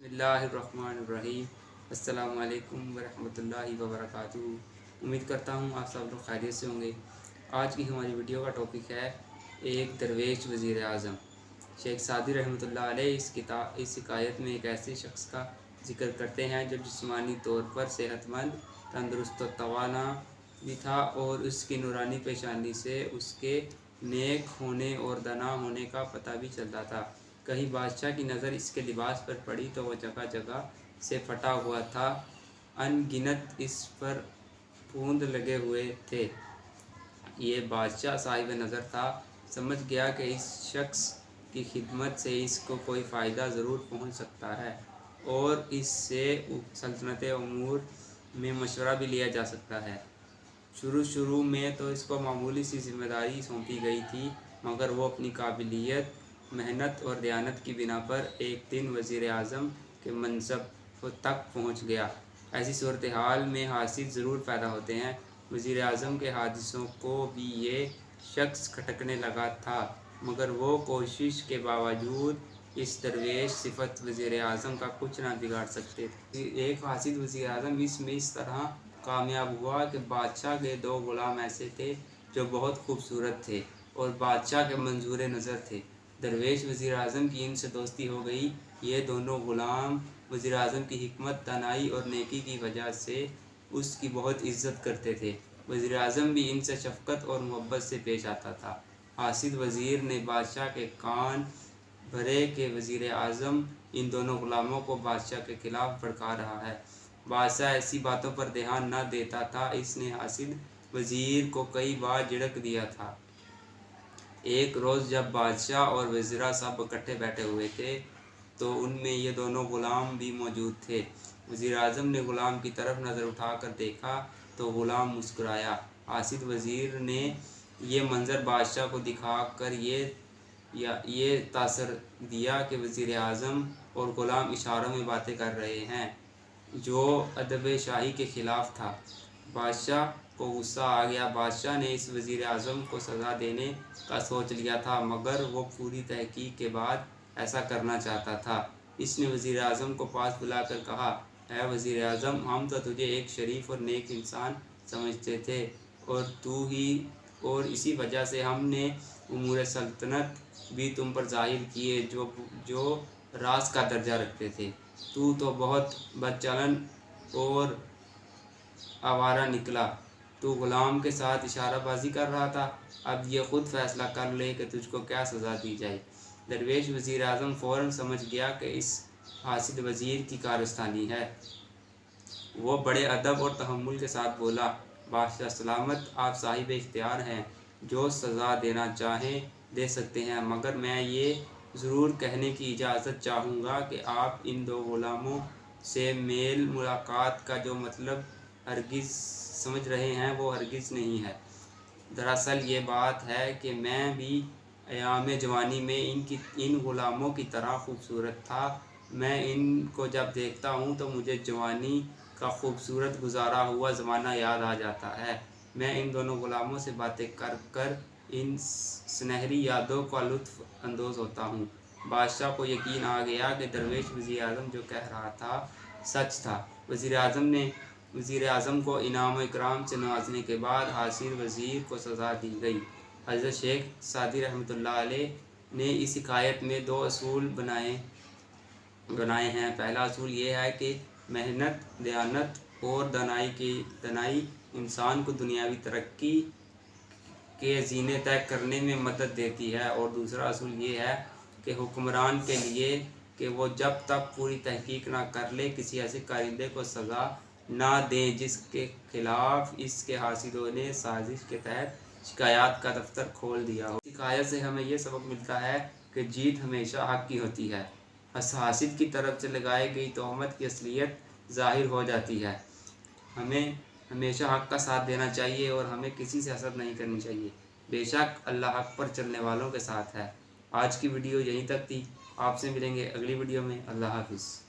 बिस्मिल्लाहिर्रहमानिर्रहीम। अस्सलामु अलैकुम वरहमतुल्लाहि वबरकातुहू। उम्मीद करता हूँ आप सब लोग खैरियत से होंगे। आज की हमारी वीडियो का टॉपिक है एक दरवेश वज़ीर आज़म। शेख सादी रहमतुल्लाह अलैह इस हिकायत में एक ऐसे शख्स का जिक्र करते हैं जो जिस्मानी तौर पर सेहतमंद, तंदुरुस्त व तवाना भी था और उसकी नूरानी पेशानी से उसके नेक होने और दाना होने का पता भी चलता था। कहीं बादशाह की नज़र इसके लिबास पर पड़ी तो वह जगह जगह से फटा हुआ था, अनगिनत इस पर फूंद लगे हुए थे। ये बादशाह साहिब नज़र था, समझ गया कि इस शख्स की खिदमत से इसको कोई फ़ायदा ज़रूर पहुंच सकता है और इससे सल्तनत उमूर में मशवरा भी लिया जा सकता है। शुरू में तो इसको मामूली सी जिम्मेदारी सौंपी गई थी, मगर वो अपनी काबिलियत, मेहनत और दयानत की बिना पर एक दिन वज़ीर आज़म के मनसब तक पहुंच गया। ऐसी सूरत हाल में हासिल ज़रूर पैदा होते हैं। वज़ीर आज़म के हादिसों को भी ये शख्स खटकने लगा था, मगर वो कोशिश के बावजूद इस दरवेश सिफत वज़ीर आज़म का कुछ ना बिगाड़ सकते थे। एक हासिल वज़ीर आज़म इसमें इस तरह कामयाब हुआ कि बादशाह के दो ग़ुलाम ऐसे थे जो बहुत खूबसूरत थे और बादशाह के मंजूर नज़र थे। दरवेश वज़ीर आज़म की इनसे दोस्ती हो गई। ये दोनों ग़ुलाम वज़ीर आज़म की हिकमत, दानाई और नेकी की वजह से उसकी बहुत इज़्ज़त करते थे। वज़ीर आज़म भी इनसे शफ़क़त और मोहब्बत से पेश आता था। हासिल वज़ीर ने बादशाह के कान भरे कि वज़ीर आज़म इन दोनों ग़ुलामों को बादशाह के ख़िलाफ़ भड़का रहा है। बादशाह ऐसी बातों पर ध्यान न देता था। इसने हासिल वज़ीर को कई बार झिड़क दिया था। एक रोज़ जब बादशाह और वज़ीरा सब इकट्ठे बैठे हुए थे तो उनमें ये दोनों ग़ुलाम भी मौजूद थे। वज़ीर आज़म ने ग़ुलाम की तरफ नज़र उठाकर देखा तो ग़ुलाम मुस्कुराया। हासिल वज़ीर ने ये मंज़र बादशाह को दिखाकर ये तासर दिया कि वज़ीर आज़म और ग़ुलाम इशारों में बातें कर रहे हैं, जो अदब शाही के ख़िलाफ़ था। बादशाह को गुस्सा आ गया। बादशाह ने इस वज़ीर आज़म को सज़ा देने का सोच लिया था, मगर वो पूरी तहकीक के बाद ऐसा करना चाहता था। इसने वज़ीर आज़म को पास बुलाकर कहा, ऐ वज़ीर आज़म, हम तो तुझे एक शरीफ और नेक इंसान समझते थे और इसी वजह से हमने उमूर सल्तनत भी तुम पर ज़ाहिर किए जो राज का दर्जा रखते थे। तू तो बहुत बदचलन और आवारा निकला। तू ग़ुलाम के साथ इशाराबाजी कर रहा था। अब ये ख़ुद फ़ैसला कर ले कि तुझको क्या सज़ा दी जाए। दरवेश वज़ीर आज़म फ़ौरन समझ गया कि इस हासिल वज़ीर की कारस्तानी है। वो बड़े अदब और तहम्मुल के साथ बोला, बादशाह सलामत, आप साहिब इख्तियार हैं, जो सज़ा देना चाहें दे सकते हैं, मगर मैं ये ज़रूर कहने की इजाज़त चाहूँगा कि आप इन दो ग़ुलामों से मेल मुलाकात का जो मतलब हरगिज़ समझ रहे हैं वो हरगिज़ नहीं है। दरअसल ये बात है कि मैं भी अयाम जवानी में इन ग़ुलामों की तरह खूबसूरत था। मैं इनको जब देखता हूँ तो मुझे जवानी का खूबसूरत गुजारा हुआ ज़माना याद आ जाता है। मैं इन दोनों ग़ुलामों से बातें कर इन सुनहरी यादों का लुत्फ़ अंदोज़ होता हूँ। बादशाह को यकीन आ गया कि दरवेश वज़ीर आज़म जो कह रहा था सच था। वज़ीर आज़म को इनाम इकराम से नवाजने के बाद हासिल वज़ीर को सज़ा दी गई। हज़रत शेख सादी रहमतुल्लाह अलैह ने इस हिकायत में दो असूल बनाए हैं। पहला असूल ये है कि मेहनत, दयानत और दानाई इंसान को दुनियावी तरक्की के ज़ीने तय करने में मदद देती है, और दूसरा असूल ये है कि हुक्मरान के लिए कि वो जब तक पूरी तहकीक ना कर ले किसी ऐसे कारिंदे को सज़ा ना दें जिसके ख़िलाफ़ इसके हासिलों ने साजिश के तहत शिकायत का दफ्तर खोल दिया हो। शिकायत से हमें यह सबक मिलता है कि जीत हमेशा हक़ की होती है। हासिद की तरफ से लगाई गई तोहमत की असलियत ज़ाहिर हो जाती है। हमें हमेशा हक़ का साथ देना चाहिए और हमें किसी से हसद नहीं करनी चाहिए। बेशक अल्लाह हक़ पर चलने वालों के साथ है। आज की वीडियो यहीं तक थी। आपसे मिलेंगे अगली वीडियो में। अल्लाह हाफ़िज़।